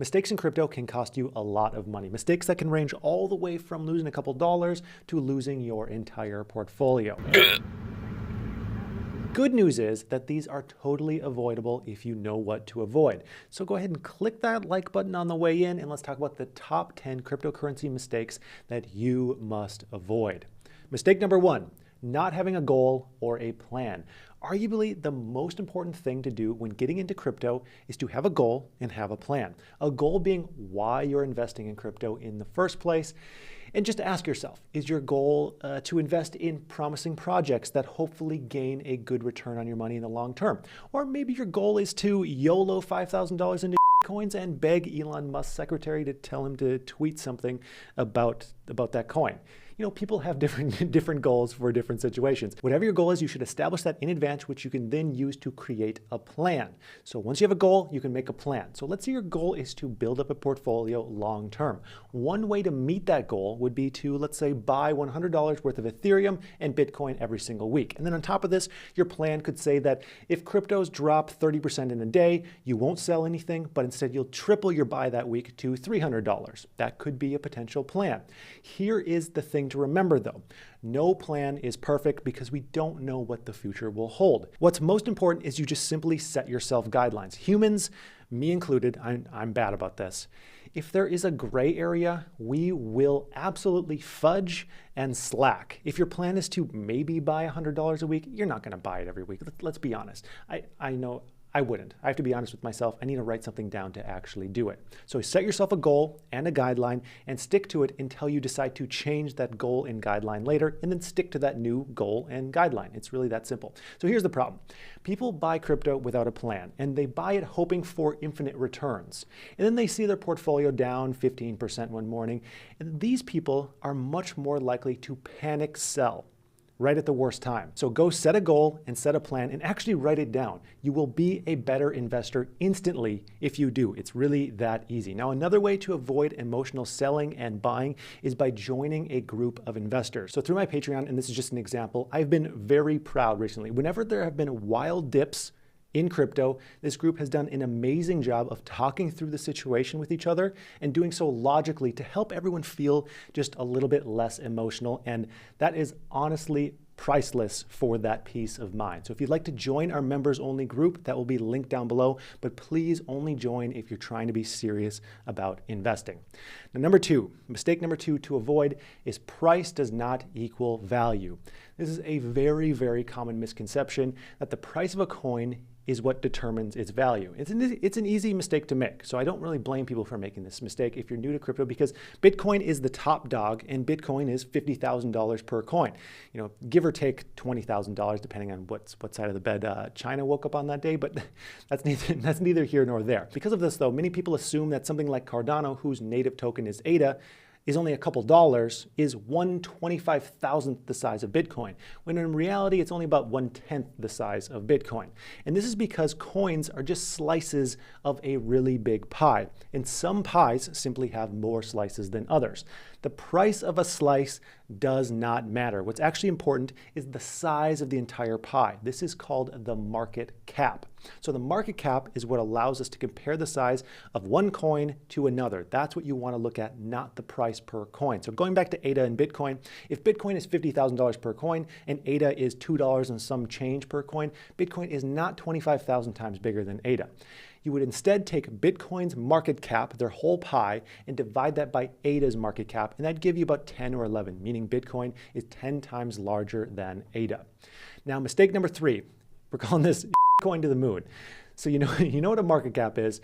Mistakes in crypto can cost you a lot of money. Mistakes that can range all the way from losing a couple dollars to losing your entire portfolio. Good news is that these are totally avoidable if you know what to avoid. So go ahead and click that like button on the way in and let's talk about the top 10 cryptocurrency mistakes that you must avoid. Mistake number 1, not having a goal or a plan. Arguably, the most important thing to do when getting into crypto is to have a goal and have a plan. A goal being why you're investing in crypto in the first place. And just ask yourself, is your goal to invest in promising projects that hopefully gain a good return on your money in the long term? Or maybe your goal is to YOLO $5,000 into coins and beg Elon Musk's secretary to tell him to tweet something about that coin. You know, people have different goals for different situations. Whatever your goal is, you should establish that in advance, which you can then use to create a plan. So once you have a goal, you can make a plan. So let's say your goal is to build up a portfolio long term. One way to meet that goal would be to, let's say, buy $100 worth of Ethereum and Bitcoin every single week. And then on top of this, your plan could say that if cryptos drop 30% in a day, you won't sell anything, but instead you'll triple your buy that week to $300. That could be a potential plan. Here is the thing to remember though. No plan is perfect because we don't know what the future will hold. What's most important is you just simply set yourself guidelines. Humans, me included, I'm bad about this. If there is a gray area, we will absolutely fudge and slack. If your plan is to maybe buy $100 a week, you're not going to buy it every week. Let's be honest. I know I wouldn't. I have to be honest with myself. I need to write something down to actually do it. So set yourself a goal and a guideline and stick to it until you decide to change that goal and guideline later, and then stick to that new goal and guideline. It's really that simple. So here's the problem. People buy crypto without a plan, and they buy it hoping for infinite returns. And then they see their portfolio down 15% one morning, and these people are much more likely to panic sell right at the worst time. So go set a goal and set a plan and actually write it down. You will be a better investor instantly if you do. It's really that easy. Now, another way to avoid emotional selling and buying is by joining a group of investors. So through my Patreon, and this is just an example, I've been very proud recently. Whenever there have been wild dips in crypto, this group has done an amazing job of talking through the situation with each other and doing so logically to help everyone feel just a little bit less emotional. And that is honestly priceless for that peace of mind. So if you'd like to join our members only group, that will be linked down below, but please only join if you're trying to be serious about investing. Now, mistake number two to avoid is price does not equal value. This is a very, very common misconception that the price of a coin is what determines its value. It's an easy mistake to make. So I don't really blame people for making this mistake if you're new to crypto, because Bitcoin is the top dog and Bitcoin is $50,000 per coin. You know, give or take $20,000 depending on what side of the bed China woke up on that day, but that's neither here nor there. Because of this though, many people assume that something like Cardano, whose native token is ADA, is only a couple dollars, is 1/25,000th the size of Bitcoin, when in reality it's only about 1/10 the size of Bitcoin. And this is because coins are just slices of a really big pie, and some pies simply have more slices than others. The price of a slice does not matter. What's actually important is the size of the entire pie. This is called the market cap. So the market cap is what allows us to compare the size of one coin to another. That's what you want to look at, not the price per coin. So going back to ADA and Bitcoin, if Bitcoin is $50,000 per coin and ADA is $2 and some change per coin, Bitcoin is not 25,000 times bigger than ADA. You would instead take Bitcoin's market cap, their whole pie, and divide that by ADA's market cap, and that'd give you about 10 or 11, meaning Bitcoin is 10 times larger than ADA. Now, mistake number 3, we're calling this Bitcoin to the moon. So you know what a market cap is,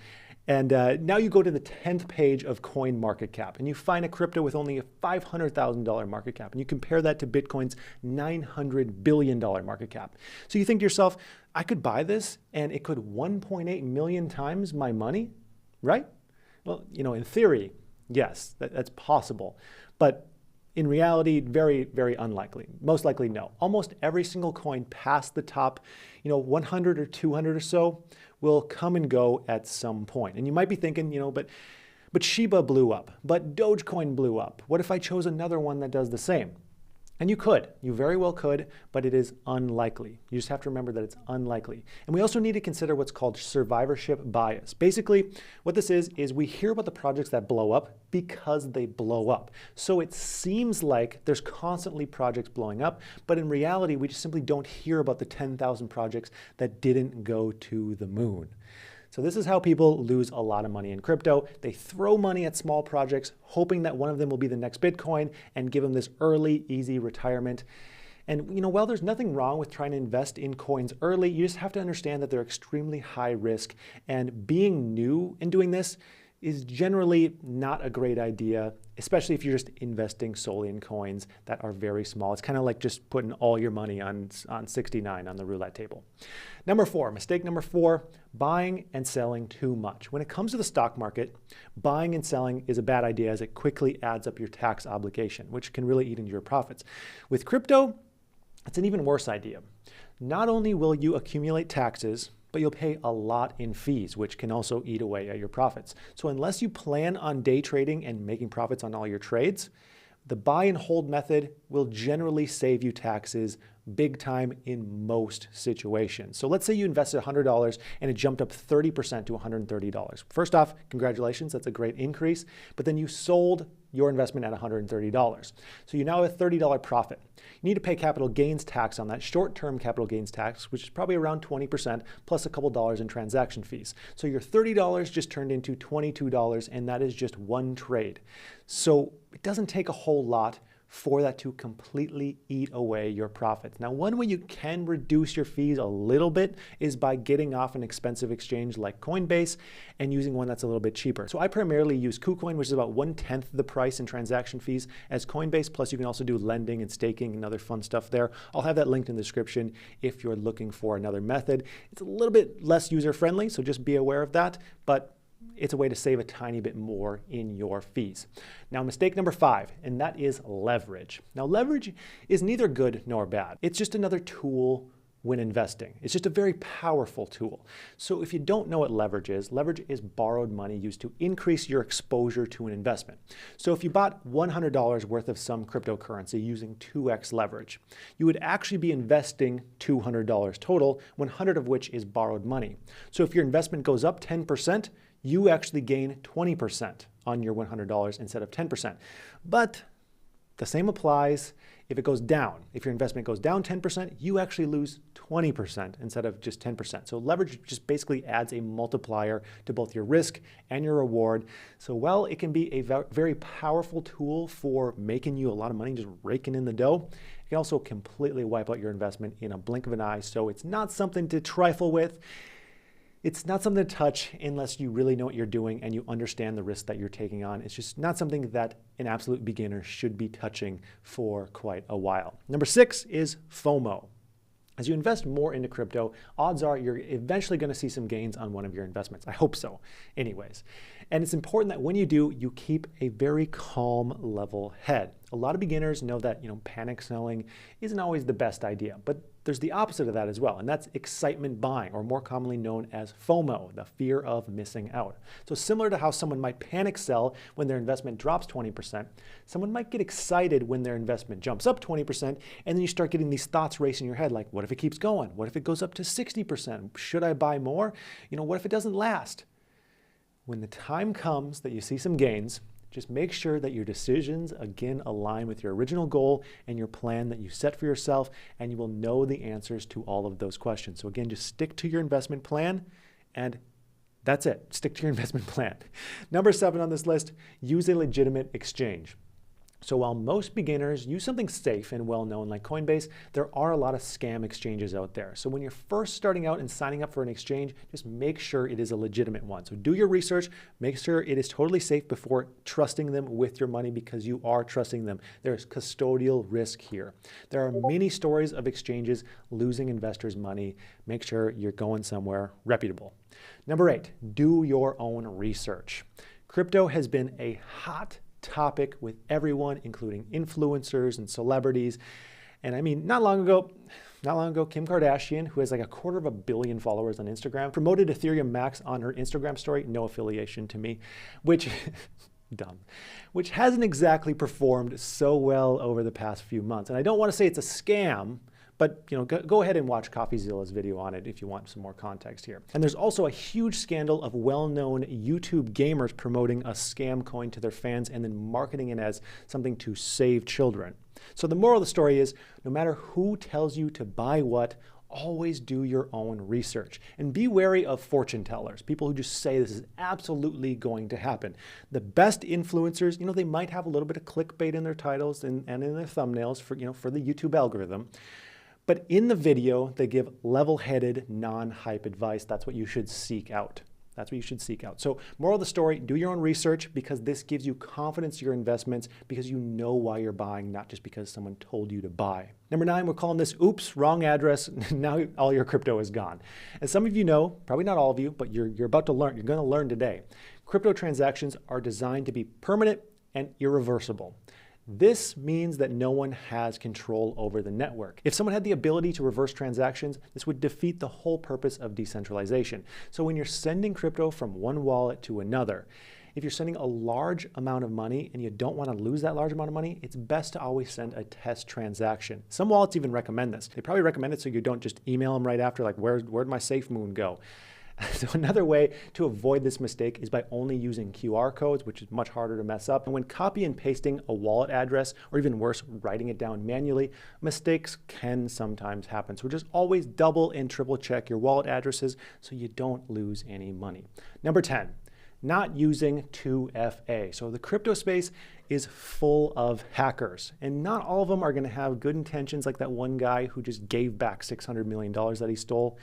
and now you go to the 10th page of CoinMarketCap, and you find a crypto with only a $500,000 market cap, and you compare that to Bitcoin's $900 billion market cap. So you think to yourself, I could buy this, and it could 1.8 million times my money, right? Well, in theory, yes, that's possible, but in reality, very, very unlikely. Most likely, no. Almost every single coin past the top, 100 or 200 or so will come and go at some point. And you might be thinking, but Shiba blew up, but Dogecoin blew up. What if I chose another one that does the same? And you very well could, but it is unlikely. You just have to remember that it's unlikely. And we also need to consider what's called survivorship bias. Basically, what this is we hear about the projects that blow up because they blow up. So it seems like there's constantly projects blowing up, but in reality, we just simply don't hear about the 10,000 projects that didn't go to the moon. So this is how people lose a lot of money in crypto. They throw money at small projects, hoping that one of them will be the next Bitcoin and give them this early, easy retirement. And while there's nothing wrong with trying to invest in coins early, you just have to understand that they're extremely high risk. And being new in doing this is generally not a great idea, especially if you're just investing solely in coins that are very small. It's kind of like just putting all your money on 69 on the roulette table. Mistake number four, buying and selling too much. When it comes to the stock market, buying and selling is a bad idea as it quickly adds up your tax obligation, which can really eat into your profits. With crypto, it's an even worse idea. Not only will you accumulate taxes, but you'll pay a lot in fees, which can also eat away at your profits. So unless you plan on day trading and making profits on all your trades, the buy and hold method will generally save you taxes big time in most situations. So let's say you invested $100 and it jumped up 30% to $130. First off, congratulations, that's a great increase, but then you sold your investment at $130. So you now have a $30 profit. You need to pay capital gains tax on that, short-term capital gains tax, which is probably around 20% plus a couple dollars in transaction fees. So your $30 just turned into $22, and that is just one trade. So it doesn't take a whole lot for that to completely eat away your profits. Now, one way you can reduce your fees a little bit is by getting off an expensive exchange like Coinbase and using one that's a little bit cheaper. So I primarily use KuCoin, which is about 1/10 the price in transaction fees as Coinbase, plus you can also do lending and staking and other fun stuff there. I'll have that linked in the description if you're looking for another method. It's a little bit less user-friendly, so just be aware of that, but it's a way to save a tiny bit more in your fees. Now, mistake number 5, and that is leverage. Now, leverage is neither good nor bad. It's just another tool when investing. It's just a very powerful tool. So if you don't know what leverage is borrowed money used to increase your exposure to an investment. So if you bought $100 worth of some cryptocurrency using 2x leverage, you would actually be investing $200 total, 100 of which is borrowed money. So if your investment goes up 10%, you actually gain 20% on your $100 instead of 10%. But the same applies if it goes down. If your investment goes down 10%, you actually lose 20% instead of just 10%. So leverage just basically adds a multiplier to both your risk and your reward. So while it can be a very powerful tool for making you a lot of money, just raking in the dough, it can also completely wipe out your investment in a blink of an eye. So it's not something to trifle with. It's not something to touch unless you really know what you're doing and you understand the risk that you're taking on. It's just not something that an absolute beginner should be touching for quite a while. Number 6 is FOMO. As you invest more into crypto, odds are you're eventually going to see some gains on one of your investments. I hope so, anyways. And it's important that when you do, you keep a very calm, level head. A lot of beginners know that, panic selling isn't always the best idea, but there's the opposite of that as well, and that's excitement buying, or more commonly known as FOMO, the fear of missing out. So similar to how someone might panic sell when their investment drops 20%, someone might get excited when their investment jumps up 20%, and then you start getting these thoughts racing in your head like, what if it keeps going? What if it goes up to 60%? Should I buy more? What if it doesn't last? When the time comes that you see some gains, just make sure that your decisions, again, align with your original goal and your plan that you set for yourself, and you will know the answers to all of those questions. So again, just stick to your investment plan, and that's it. Stick to your investment plan. Number 7 on this list, use a legitimate exchange. So while most beginners use something safe and well-known like Coinbase, there are a lot of scam exchanges out there. So when you're first starting out and signing up for an exchange, just make sure it is a legitimate one. So do your research, make sure it is totally safe before trusting them with your money, because you are trusting them. There's custodial risk here. There are many stories of exchanges losing investors' money. Make sure you're going somewhere reputable. Number 8, do your own research. Crypto has been a hot topic with everyone, including influencers and celebrities. And I mean, not long ago, Kim Kardashian, who has like 250 million followers on Instagram, promoted Ethereum Max on her Instagram story, no affiliation to me, which dumb, which hasn't exactly performed so well over the past few months. And I don't want to say it's a scam, but go ahead and watch CoffeeZilla's video on it if you want some more context here. And there's also a huge scandal of well-known YouTube gamers promoting a scam coin to their fans and then marketing it as something to save children. So the moral of the story is, no matter who tells you to buy what, always do your own research and be wary of fortune tellers, people who just say this is absolutely going to happen. The best influencers, they might have a little bit of clickbait in their titles and in their thumbnails for the YouTube algorithm. But in the video, they give level-headed, non-hype advice. That's what you should seek out. That's what you should seek out. So moral of the story, do your own research, because this gives you confidence to your investments, because you know why you're buying, not just because someone told you to buy. Number 9, we're calling this oops, wrong address. Now all your crypto is gone. As some of you know, probably not all of you, but you're about to learn, you're going to learn today. Crypto transactions are designed to be permanent and irreversible. This means that no one has control over the network. If someone had the ability to reverse transactions, this would defeat the whole purpose of decentralization. So when you're sending crypto from one wallet to another, if you're sending a large amount of money and you don't want to lose that large amount of money, it's best to always send a test transaction. Some wallets even recommend this. They probably recommend it so you don't just email them right after, like, where'd my SafeMoon go? So another way to avoid this mistake is by only using QR codes, which is much harder to mess up. And when copy and pasting a wallet address, or even worse, writing it down manually, mistakes can sometimes happen. So just always double and triple check your wallet addresses so you don't lose any money. Number 10, not using 2FA. So the crypto space is full of hackers, and not all of them are going to have good intentions, like that one guy who just gave back $600 million that he stole.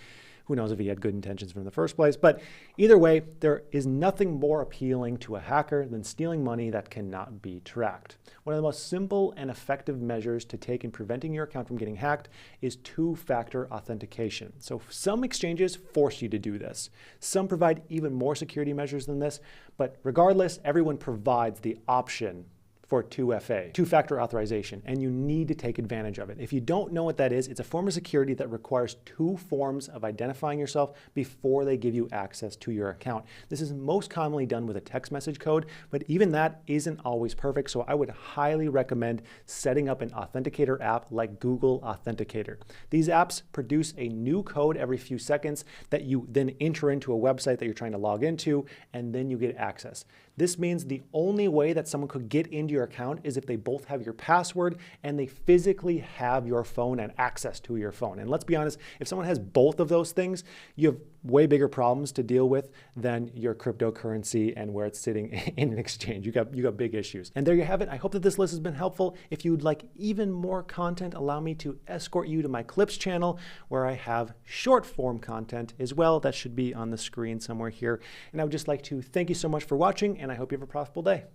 Who knows if he had good intentions from the first place, but either way, there is nothing more appealing to a hacker than stealing money that cannot be tracked. One of the most simple and effective measures to take in preventing your account from getting hacked is two-factor authentication. So some exchanges force you to do this. Some provide even more security measures than this, but regardless, everyone provides the option for 2FA, two-factor authorization, and you need to take advantage of it. If you don't know what that is, it's a form of security that requires 2 forms of identifying yourself before they give you access to your account. This is most commonly done with a text message code, but even that isn't always perfect, so I would highly recommend setting up an authenticator app like Google Authenticator. These apps produce a new code every few seconds that you then enter into a website that you're trying to log into, and then you get access. This means the only way that someone could get into your account is if they both have your password and they physically have your phone and access to your phone. And let's be honest, if someone has both of those things, you have way bigger problems to deal with than your cryptocurrency and where it's sitting in an exchange. You got big issues. And there you have it. I hope that this list has been helpful. If you'd like even more content, allow me to escort you to my Clips channel, where I have short form content as well. That should be on the screen somewhere here. And I would just like to thank you so much for watching, and I hope you have a profitable day.